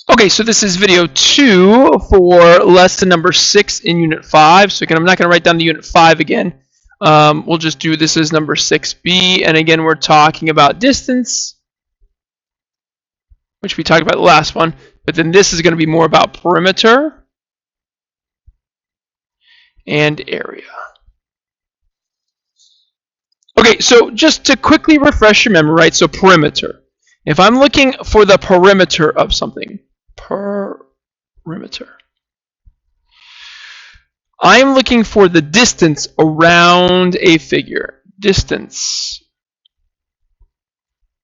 Okay, so this is video 2 for lesson number 6 in Unit 5. So again, I'm not going to write down the Unit 5 again. We'll just do this as number 6b. And again, we're talking about distance, which we talked about the last one. But then this is going to be more about perimeter and area. Okay, so just to quickly refresh your memory, right? So perimeter. If I'm looking for the perimeter of something, perimeter, I'm looking for the distance around a figure. Distance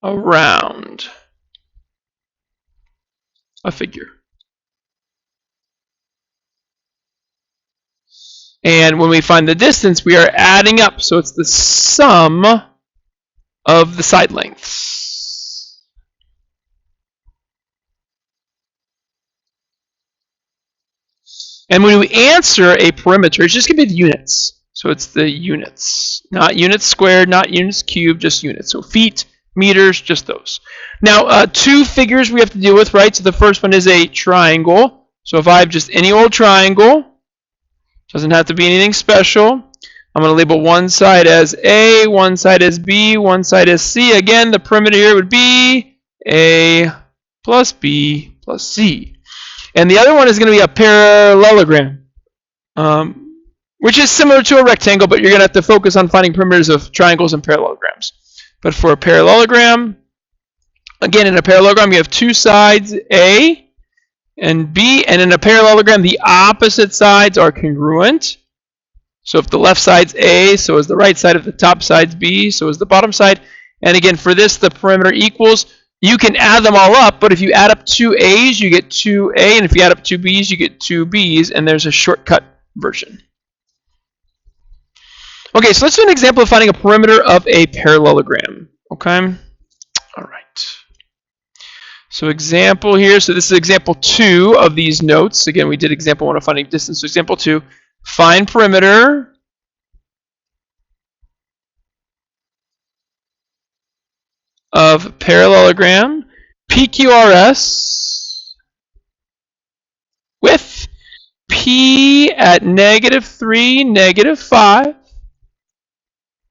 around a figure. And when we find the distance, we are adding up. So it's the sum of the side lengths. And when we answer a perimeter, it's just going to be the units. So it's the units. Not units squared, not units cubed, just units. So feet, meters, just those. Now, two figures we have to deal with, right? So the first one is a triangle. So if I have just any old triangle, doesn't have to be anything special. I'm going to label one side as A, one side as B, one side as C. Again, the perimeter here would be A plus B plus C. And the other one is going to be a parallelogram, which is similar to a rectangle, but you're going to have to focus on finding perimeters of triangles and parallelograms. But for a parallelogram, again, in a parallelogram, you have two sides, A and B, and in a parallelogram, the opposite sides are congruent. So if the left side's A, so is the right side. If the top side's B, so is the bottom side. And again, for this, the perimeter equals. You can add them all up, but if you add up two A's, you get 2A, and if you add up two B's, you get 2B's, and there's a shortcut version. Okay, so let's do an example of finding a perimeter of a parallelogram. Okay? All right. So example here, so this is example 2 of these notes. Again, we did example 1 of finding distance, so example 2. Find perimeter of parallelogram PQRS with P at -3, -5,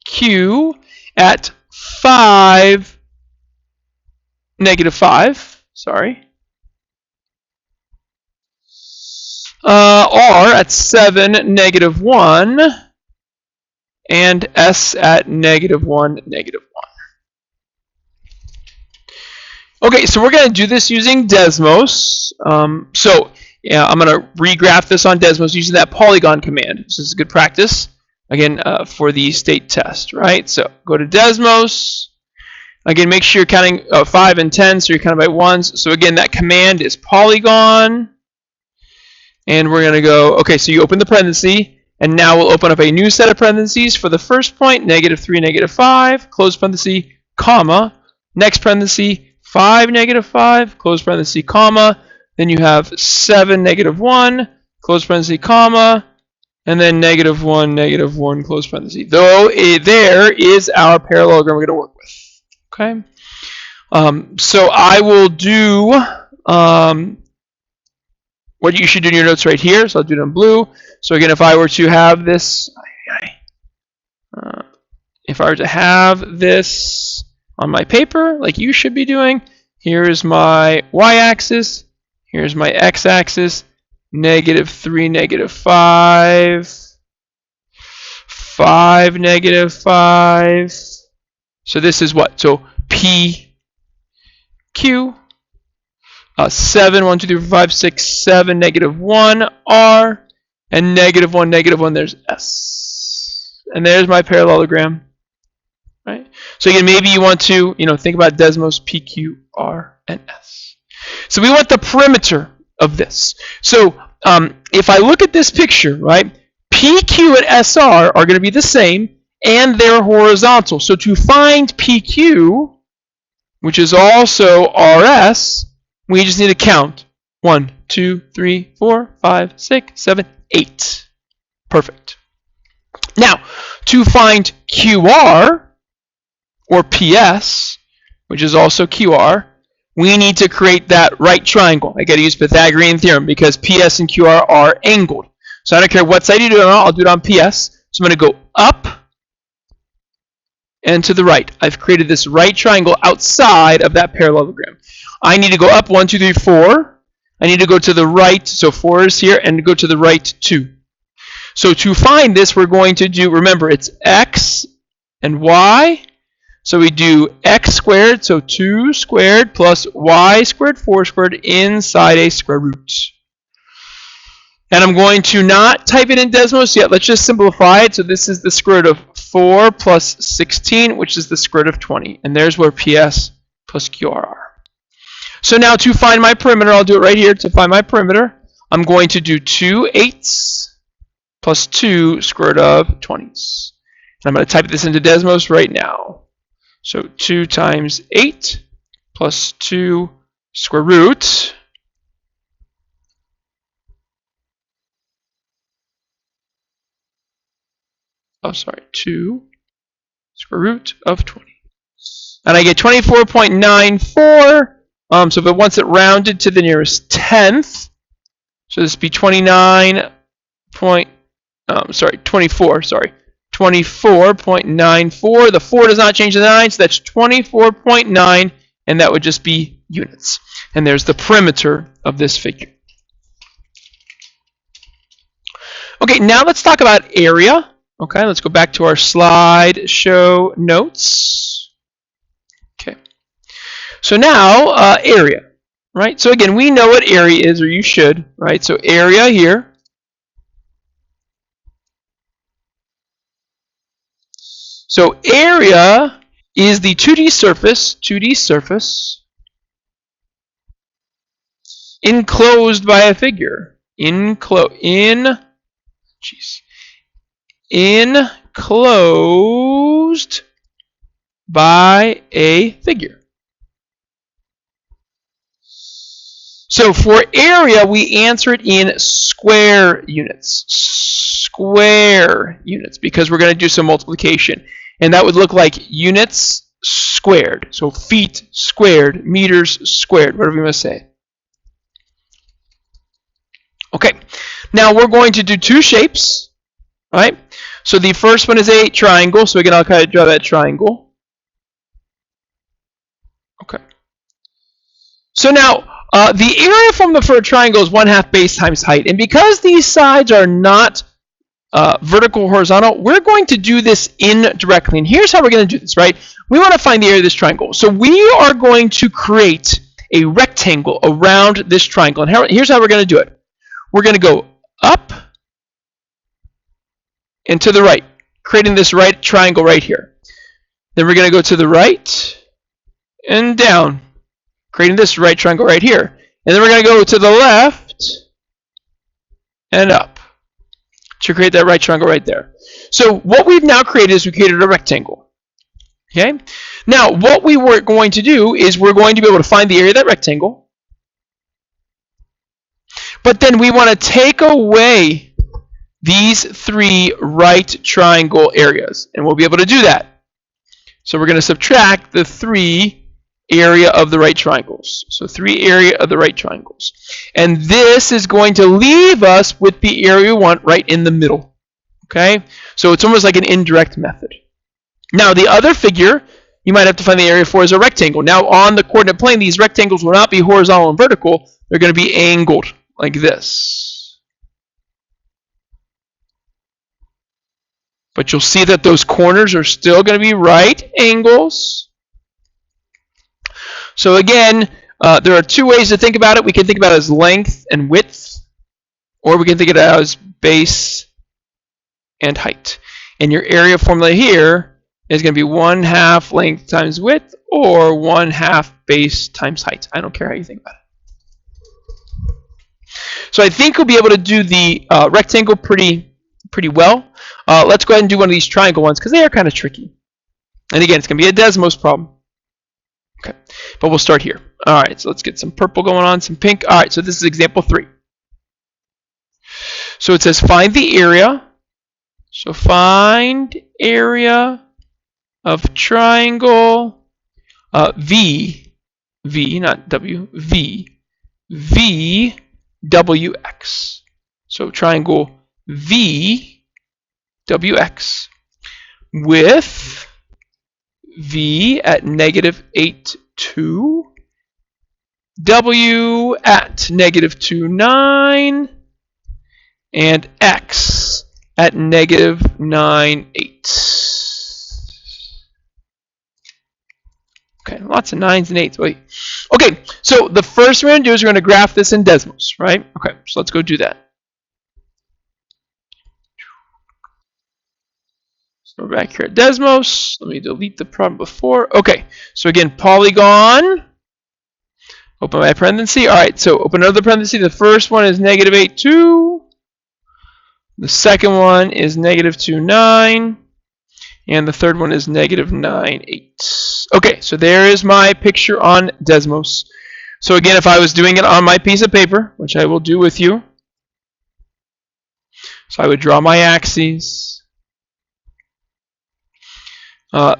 Q at 5, -5, sorry, R at 7, -1, and S at -1, -1. Okay, so we're going to do this using Desmos. Yeah, I'm going to regraph this on Desmos using that polygon command. This is good practice, again, for the state test, right? So go to Desmos. Again, make sure you're counting 5 and 10, so you're counting by ones. So again, that command is polygon. And we're going to go, okay, so you open the parenthesis, and now we'll open up a new set of parentheses for the first point, -3, -5, close parenthesis, comma, next parenthesis, 5, -5, close parenthesis, comma, then you have 7, -1, close parenthesis, comma, and then -1, -1, close parenthesis. There is our parallelogram we're going to work with. Okay? So I will do what you should do in your notes right here. So I'll do it in blue. So again, if I were to have this, on my paper, like you should be doing, here is my y-axis, here's my x-axis, -3, -5, 5, -5. So this is what? So P, Q, 7, 1, 2, 3, 4, 5, 6, 7, -1, R, and -1, -1, there's S. And there's my parallelogram. Right? So again, maybe you want to, think about Desmos, P, Q, R, and S. So we want the perimeter of this. So if I look at this picture, right, P, Q, and SR are going to be the same, and they're horizontal. So to find PQ, which is also RS, we just need to count 1, 2, 3, 4, 5, 6, 7, 8. Perfect. Now, to find QR, or PS, which is also QR, we need to create that right triangle. I got to use Pythagorean theorem because PS and QR are angled. So I don't care what side you do it on, I'll do it on PS. So I'm going to go up and to the right. I've created this right triangle outside of that parallelogram. I need to go up 1, 2, 3, 4. I need to go to the right, so 4 is here, and go to the right 2. So to find this, we're going to do, remember, it's x and y. So we do x squared, so 2 squared, plus y squared, 4 squared, inside a square root. And I'm going to not type it in Desmos yet. Let's just simplify it. So this is the square root of 4 plus 16, which is the square root of 20. And there's where PS plus QR are. So now to find my perimeter, I'll do it right here. To find my perimeter, I'm going to do 2 8s plus 2 square root of 20s. And I'm going to type this into Desmos right now. So 2 times 8 plus 2 square root. Oh, sorry, 2 square root of 20. And I get 24.94. So if it wants it rounded to the nearest tenth, so this would be 24, sorry. 24.94. The 4 does not change the 9, so that's 24.9, and that would just be units. And there's the perimeter of this figure. Okay, now let's talk about area. Okay, let's go back to our slideshow notes. Okay, so now area, right? So again, we know what area is, or you should, right? So area here. So area is the 2D surface enclosed by a figure. Enclosed by a figure. So for area, we answer it in square units. Square units, because we're going to do some multiplication. And that would look like units squared. So feet squared, meters squared, whatever you must say. Okay, now we're going to do two shapes, right? So the first one is a triangle. So again, I'll kind of draw that triangle. Okay. So now, the area formula for a triangle is 1/2 base times height. And because these sides are not vertical or horizontal, we're going to do this indirectly. And here's how we're going to do this, right? We want to find the area of this triangle. So we are going to create a rectangle around this triangle. And here's how we're going to do it. We're going to go up and to the right, creating this right triangle right here. Then we're going to go to the right and down, creating this right triangle right here. And then we're going to go to the left and up to create that right triangle right there. So what we've now created is we created a rectangle. Okay? Now, what we were going to do is we're going to be able to find the area of that rectangle. But then we want to take away these three right triangle areas. And we'll be able to do that. So we're going to subtract the 3 area of the right triangles. So 3 area of the right triangles. And this is going to leave us with the area we want right in the middle. Okay? So it's almost like an indirect method. Now the other figure you might have to find the area for is a rectangle. Now on the coordinate plane, these rectangles will not be horizontal and vertical. They're going to be angled like this. But you'll see that those corners are still going to be right angles. So again, there are 2 ways to think about it. We can think about it as length and width, or we can think of it as base and height. And your area formula here is going to be 1/2 length times width, or 1/2 base times height. I don't care how you think about it. So I think we'll be able to do the rectangle pretty well. Let's go ahead and do one of these triangle ones, because they are kind of tricky. And again, it's going to be a Desmos problem. Okay, but we'll start here. All right, so let's get some purple going on, some pink. All right, so this is example 3. So it says find the area. So find area of triangle V V, not W, V, VWX. So triangle VWX with V at negative 8, 2, W at negative 2, 9, and X at negative 9, 8. Okay, lots of 9s and 8s. Wait. Okay, so the first we're going to do is we're going to graph this in Desmos, right? Okay, so let's go do that. So we're back here at Desmos. Let me delete the problem before. Okay, so again, polygon. Open my parenthesis. All right, so open another parenthesis. The first one is negative 8, 2. The second one is negative 2, 9. And the third one is negative 9, 8. Okay, so there is my picture on Desmos. So again, if I was doing it on my piece of paper, which I will do with you, so I would draw my axes.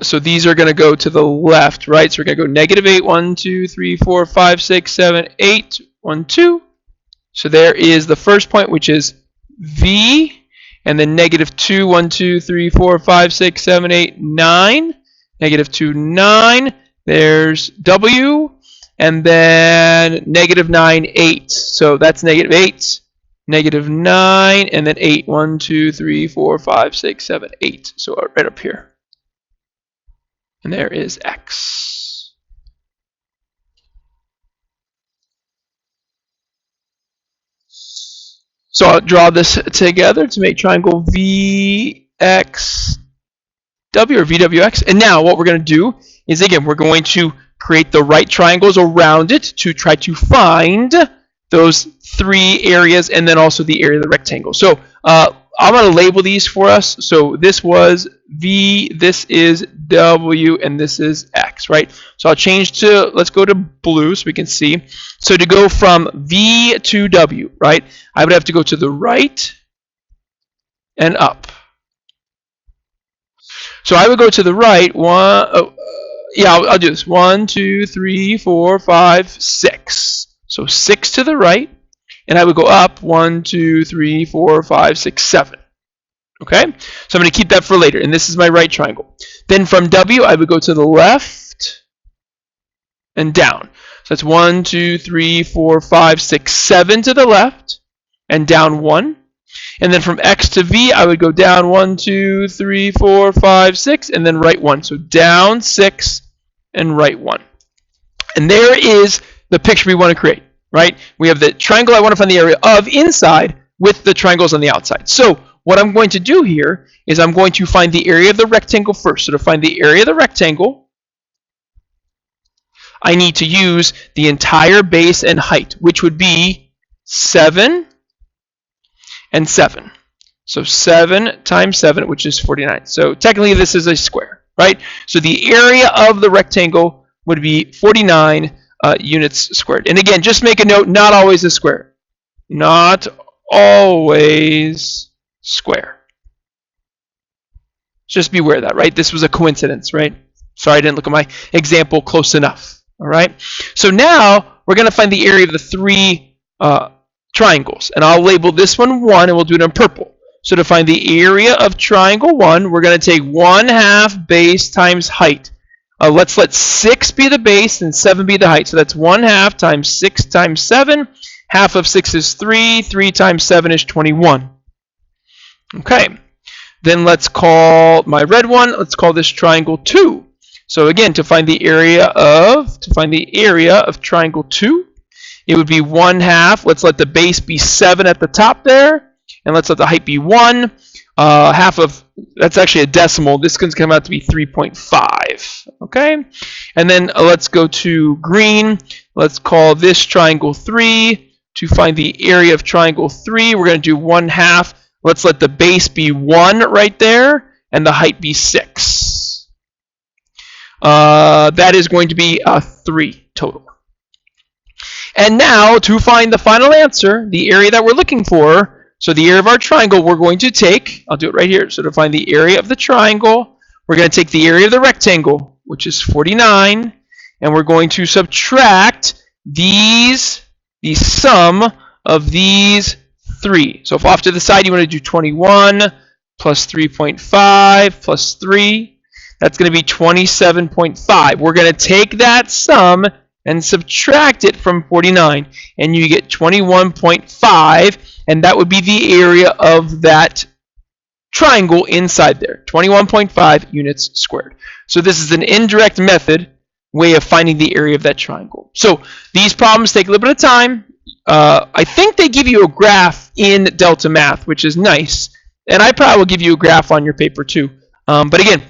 So these are going to go to the left, right? So we're going to go negative 8, 1, 2, 3, 4, 5, 6, 7, 8, 1, 2. So there is the first point, which is V. And then negative 2, 1, 2, 3, 4, 5, 6, 7, 8, 9. Negative 2, 9. There's W. And then negative 9, 8. So that's negative 8, negative 9, and then 8. 1, 2, 3, 4, 5, 6, 7, 8. So right up here. And there is X. So I'll draw this together to make triangle VXW or VWX. And now what we're going to do is, again, we're going to create the right triangles around it to try to find those three areas and then also the area of the rectangle. So I'm going to label these for us. So this was V, this is W, and this is X, right? So I'll change to, let's go to blue so we can see. So to go from V to W, right, I would have to go to the right and up. So I would go to the right, I'll do this. 1, 2, 3, 4, 5, 6. So 6 to the right, and I would go up 1, 2, 3, 4, 5, 6, 7. Okay, so I'm going to keep that for later, and this is my right triangle. Then from W, I would go to the left and down. So that's 1, 2, 3, 4, 5, 6, 7 to the left and down 1. And then from X to V, I would go down 1, 2, 3, 4, 5, 6, and then right 1. So down 6 and right 1. And there is the picture we want to create, right? We have the triangle I want to find the area of inside with the triangles on the outside. So what I'm going to do here is I'm going to find the area of the rectangle first. So to find the area of the rectangle, I need to use the entire base and height, which would be 7 and 7. So 7 times 7, which is 49. So technically this is a square, right? So the area of the rectangle would be 49 units squared. And again, just make a note, not always a square. Not always square. Just beware of that, right? This was a coincidence, right? Sorry, I didn't look at my example close enough. All right. So now we're going to find the area of the three triangles, and I'll label this one 1, and we'll do it in purple. So to find the area of triangle 1, we're going to take 1/2 base times height. Let's let 6 be the base and 7 be the height. So that's 1/2 times 6 times 7. Half of 6 is 3. 3 times 7 is 21. Okay. Then let's call my red one, let's call this triangle 2. So again, to find the area of triangle 2, it would be 1/2. Let's let the base be 7 at the top there, and let's let the height be 1. Half of, that's actually a decimal. This can come out to be 3.5. Okay, and then let's go to green. Let's call this triangle 3. To find the area of triangle 3, we're going to do 1/2. Let's let the base be 1 right there, and the height be 6. That is going to be 3 total. And now, to find the final answer, the area that we're looking for, so the area of our triangle, we're going to take, I'll do it right here. So to find the area of the triangle, we're going to take the area of the rectangle, which is 49, and we're going to subtract the sum of these 3. So if off to the side you want to do 21 plus 3.5 plus 3, that's going to be 27.5. We're going to take that sum and subtract it from 49, and you get 21.5, and that would be the area of that triangle inside there, 21.5 units squared. So this is an indirect way of finding the area of that triangle. So these problems take a little bit of time. I think they give you a graph in Delta Math, which is nice, and I probably will give you a graph on your paper too. But again,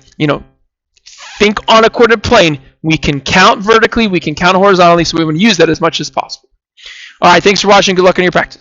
think on a coordinate plane. We can count vertically, we can count horizontally, so we want to use that as much as possible. All right, thanks for watching. Good luck on your practice.